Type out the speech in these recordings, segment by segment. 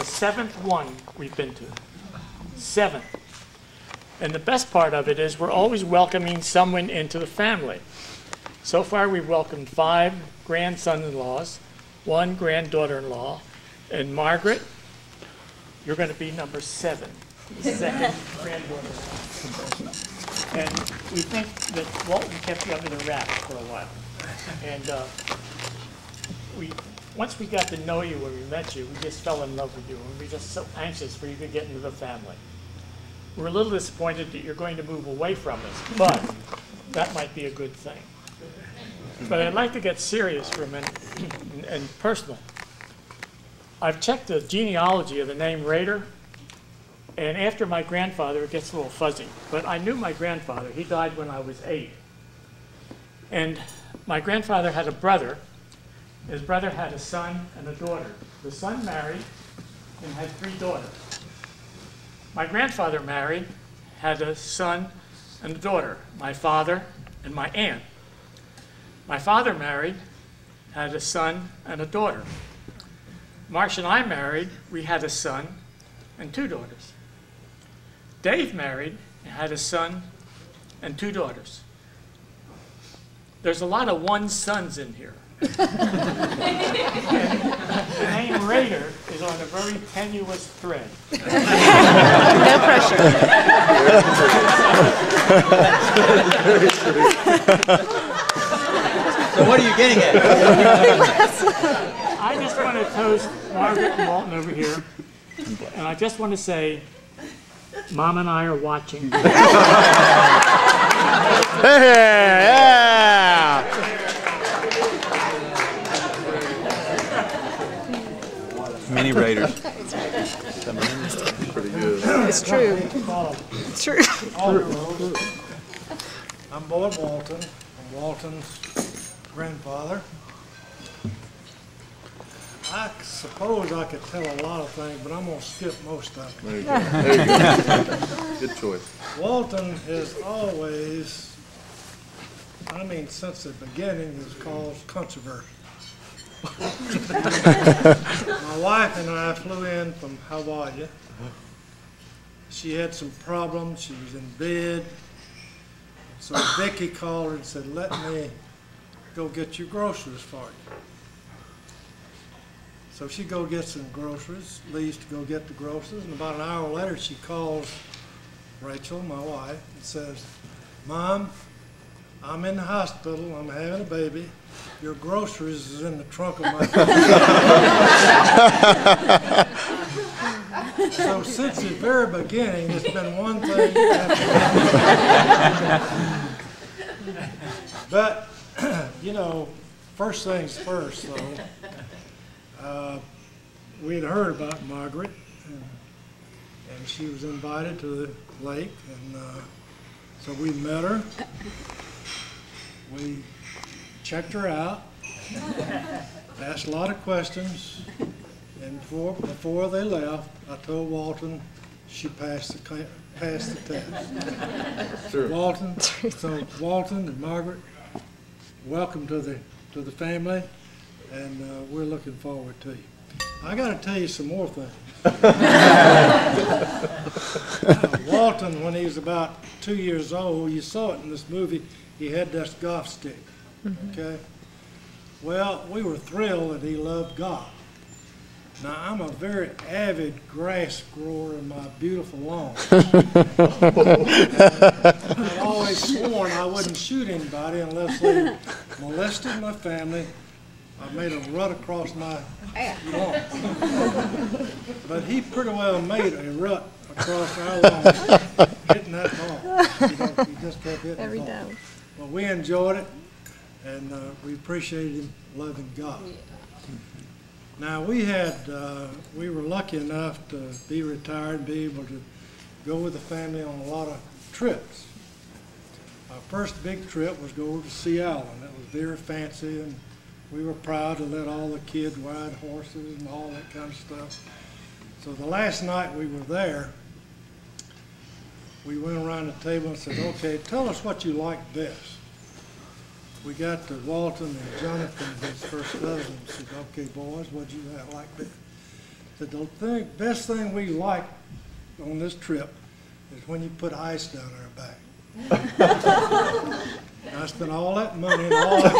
7th one we've been to. 7th. And the best part of it is we're always welcoming someone into the family. So far we've welcomed 5 grandson-in-laws, 1 granddaughter-in-law, and Margaret, you're going to be number 7, the 2nd granddaughter-in-law. And we think that Walton kept you under the wraps for a while. And once we got to know you when we met you, we just fell in love with you, and we're just so anxious for you to get into the family. We're a little disappointed that you're going to move away from us, but that might be a good thing. But I'd like to get serious for a minute and personal. I've checked the genealogy of the name Rader, and after my grandfather, it gets a little fuzzy. But I knew my grandfather. He died when I was 8. And my grandfather had a brother. His brother had a son and a daughter. The son married and had 3 daughters. My grandfather married, had a son and a daughter, my father and my aunt. My father married, had a son and a daughter. Marsh and I married, we had a son and 2 daughters. Dave married, had a son and 2 daughters. There's a lot of 1 sons in here. The name Rader is on a very tenuous thread. No pressure. So what are you getting at? I just want to toast Margaret and Walton over here, and I just want to say, Mom and I are watching. Yeah! Many Raiders. Pretty good. It's true. It's true. I'm Boyd Walton. I'm Walton's grandfather. I suppose I could tell a lot of things, but I'm going to skip most of them. There you go. There you go. Good choice. Walton has always, I mean, since the beginning, has caused controversy. My wife and I flew in from Hawaii. She had some problems. She was in bed. So Vicki called her and said, "Let me go get your groceries for you." So she go get some groceries, leaves to go get the groceries, and about an hour later she calls Rachel, my wife, and says, "Mom, I'm in the hospital, I'm having a baby. Your groceries is in the trunk of my car." So since the very beginning, it's been one thing after another. But, you know, first things first, though, we had heard about Margaret, and she was invited to the lake, and so we met her. We checked her out, asked a lot of questions, and before they left, I told Walton she passed the test. Sure. Walton and Margaret, welcome to the family, and we're looking forward to you. I got to tell you some more things. Walton, when he was about 2 years old, you saw it in this movie, he had this golf stick, okay? Well, we were thrilled that he loved golf. Now, I'm a very avid grass grower in my beautiful lawn. I've always sworn I wouldn't shoot anybody unless they molested my family. I made a rut across my lawn. But he pretty well made a rut across our lawn, hitting that ball. He just kept hitting Every the ball. time. Well, we enjoyed it, and we appreciated him loving God. Now, we were lucky enough to be retired and be able to go with the family on a lot of trips. Our first big trip was go to Sea Island. That was very fancy, and we were proud to let all the kids ride horses and all that kind of stuff. So the last night we were there, we went around the table and said, "Okay, tell us what you like best." We got to Walton and Jonathan, his first husband, and said, "Okay, boys, what do you like best?" the best thing we like on this trip is when you put ice down our back. I spent all that money and all that.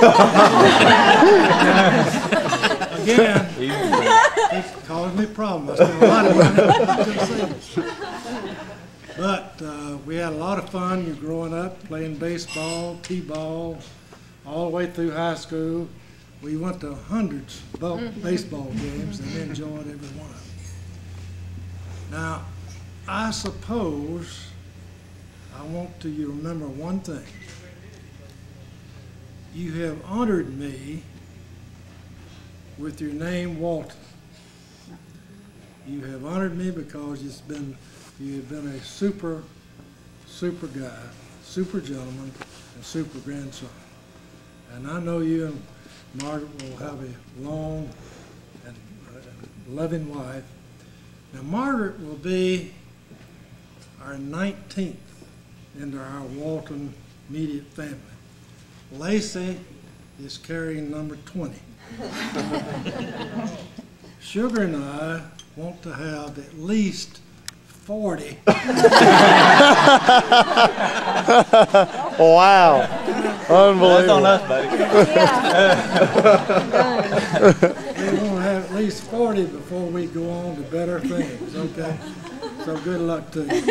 Again, it caused me problems. I spent a lot of money. I couldn't see it. But we had a lot of fun. You're growing up playing baseball, t-ball, all the way through high school. We went to hundreds of baseball games and enjoyed every one of them. Now, I suppose I want you to remember one thing. You have honored me with your name, Walton. You have honored me because you have been a super guy, super gentleman, and super grandson. And I know you and Margaret will have a long and loving life. Now, Margaret will be our 19th into our Walton immediate family. Lacey is carrying number 20. Sugar and I want to have at least 40. Wow. Unbelievable. That's on us, buddy. We want to have at least 40 before we go on to better things, okay? So good luck to you.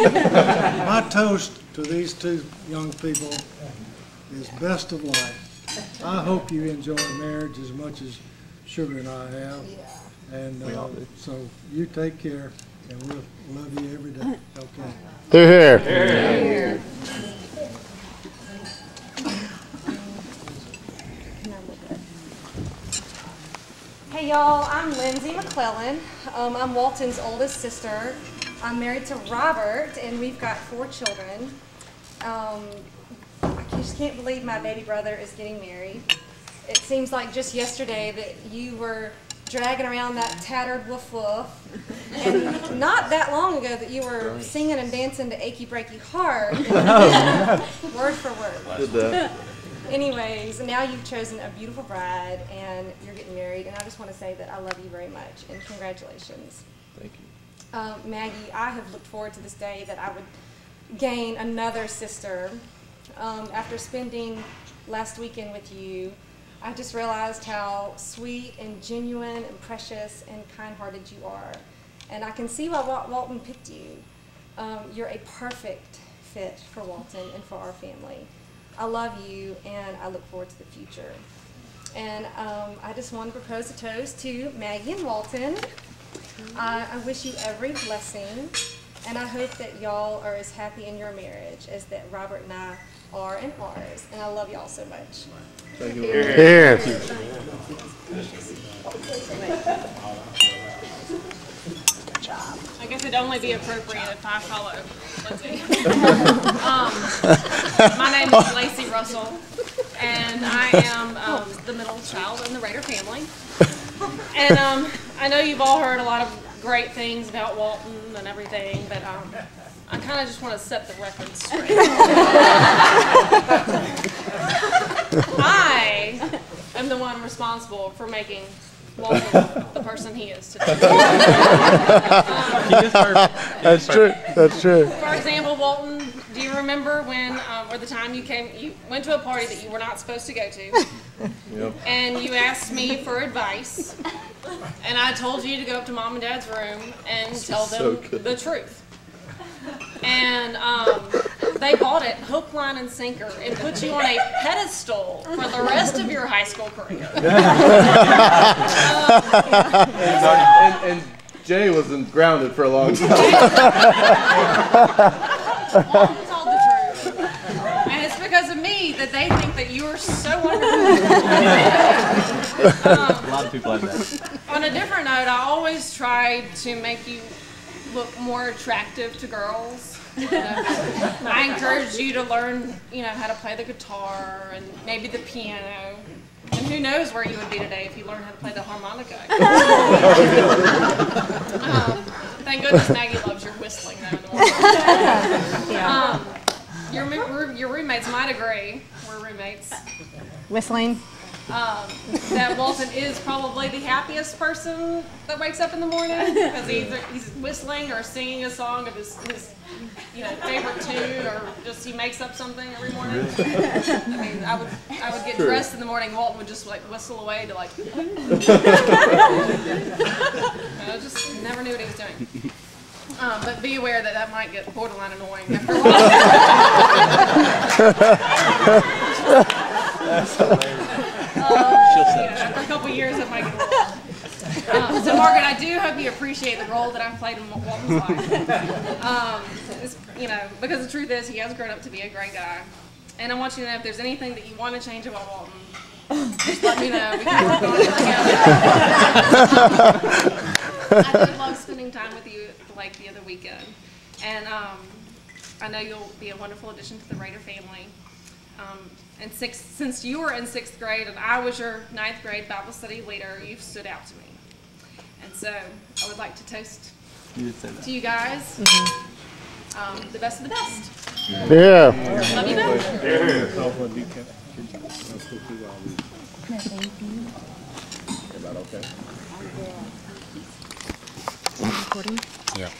My toast to these two young people is best of life. I hope you enjoy marriage as much as Sugar and I have. And so you take care, and we'll love you every day, okay? They're here. Hey y'all, I'm Lindsay McClellan. I'm Walton's oldest sister. I'm married to Robert, and we've got 4 children. I just can't believe my baby brother is getting married. It seems like just yesterday that you were dragging around that tattered woof woof, and not that long ago that you were singing and dancing to Achy Breaky Heart, word for word. Did that. Anyways, now you've chosen a beautiful bride and you're getting married, and I just want to say that I love you very much and congratulations. Thank you. Maggie, I have looked forward to this day that I would gain another sister. After spending last weekend with you, I just realized how sweet and genuine and precious and kind-hearted you are. And I can see why Walton picked you. You're a perfect fit for Walton and for our family. I love you, and I look forward to the future. And I just want to propose a toast to Maggie and Walton. I wish you every blessing, and I hope that y'all are as happy in your marriage as that Robert and I are in ours. And I love y'all so much. Thank you. Here. I guess it'd only be appropriate if I follow Lindsay. My name is Lacey Russell, and I am the middle child in the Rader family. And I know you've all heard a lot of great things about Walton and everything, but I kind of just want to set the record straight. I am the one responsible for making Walton the person he is today. That's true. That's true. For example, Walton, do you remember when, or the time you went to a party that you were not supposed to go to, Yep. and you asked me for advice, and I told you to go up to Mom and Dad's room and tell them the truth. And they bought it hook, line, and sinker and put you on a pedestal for the rest of your high school career. And Jay wasn't grounded for a long time. Walton told the truth. And it's because of me that they think that you are so wonderful. A lot of people like that. On a different note, I always try to make you look more attractive to girls. You know, I encourage you to learn, how to play the guitar and maybe the piano. And who knows where you would be today if you learned how to play the harmonica. Thank goodness Maggie loves your whistling though in the morning. Your roommates might agree. We're roommates. Whistling. that Walton is probably the happiest person that wakes up in the morning because he's whistling or singing a song of his favorite tune, or just he makes up something every morning. I mean, I would get dressed in the morning. Walton would just like whistle away to like. I just never knew what he was doing. But be aware that that might get borderline annoying after a while. After a couple years, it might get a little. So, Margaret, I do hope you appreciate the role that I've played in Walton's life. Because the truth is, he has grown up to be a great guy. And I want you to know if there's anything that you want to change about Walton, just let me know. We can work on it together. I did love spending time with you at the lake the other weekend. And I know you'll be a wonderful addition to the Rader family. And since you were in 6th grade and I was your 9th grade Bible study leader, you've stood out to me. And so I would like to toast to you guys the best of the best. Yeah. Love you both. Yeah.